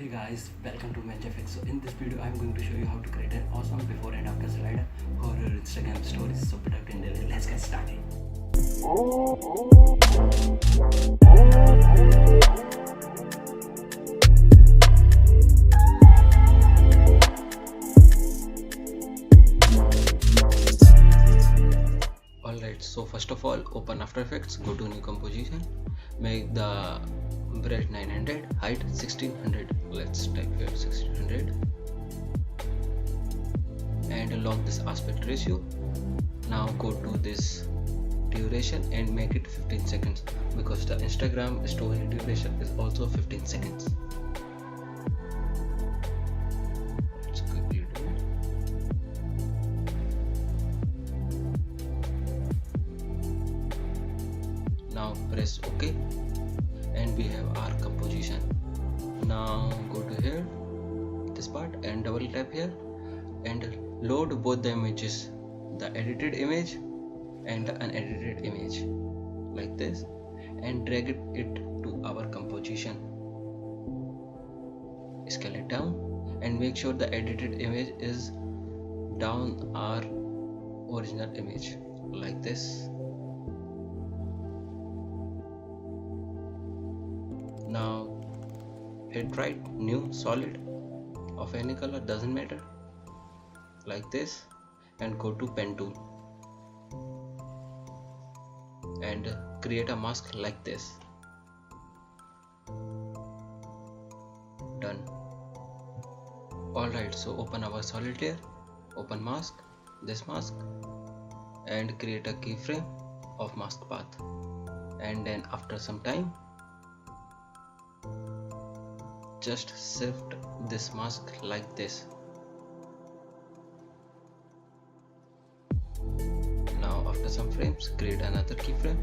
Hey guys, welcome to MatchFX. So in this video, I'm going to show you how to create an awesome before and after slide for your Instagram stories. So without any delay, let's get started. Alright, so first of all, open After Effects, go to new composition, make the breadth 900, height 1600. Let's type here 1600 and lock this aspect ratio. Now go to this duration and make it 15 seconds because the Instagram story duration is also 15 seconds. Let's quickly do it. Now press OK and we have our composition. Now go to here, this part, and double tap here and load both the images, the edited image and the unedited image, like this, and drag it to our composition. Scale it down and make sure the edited image is down our original image, like this. Now hit right, new, solid, of any color, doesn't matter, like this, and go to pen tool and create a mask like this. Done. Alright, so open our solitaire, open mask, this mask, and create a keyframe of mask path, and then after some time just shift this mask like this. Now after some frames create another keyframe,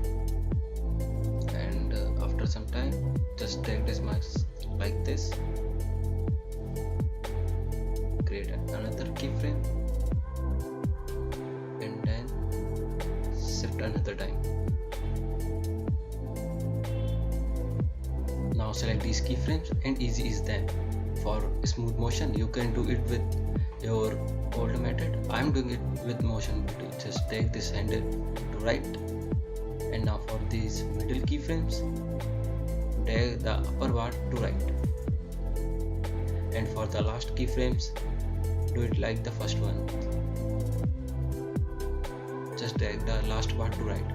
and after some time just drag this mask like this, create another keyframe, and then shift another time. Now select these keyframes and easy is them. For smooth motion you can do it with your old method. I am doing it with motion to just take this handle to right, and now for these middle keyframes drag the upper bar to right, and for the last keyframes do it like the first one, just drag the last bar to right,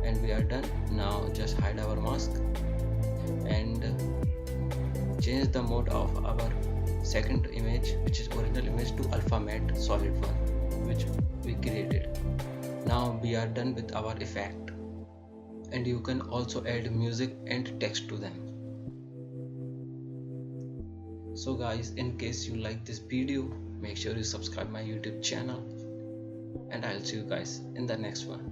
and we are done. Now just hide our mask and change the mode of our second image, which is original image, to alpha matte solid one which we created. Now we are done with our effect, and you can also add music and text to them. So guys, in case you like this video, make sure you subscribe my YouTube channel, and I'll see you guys in the next one.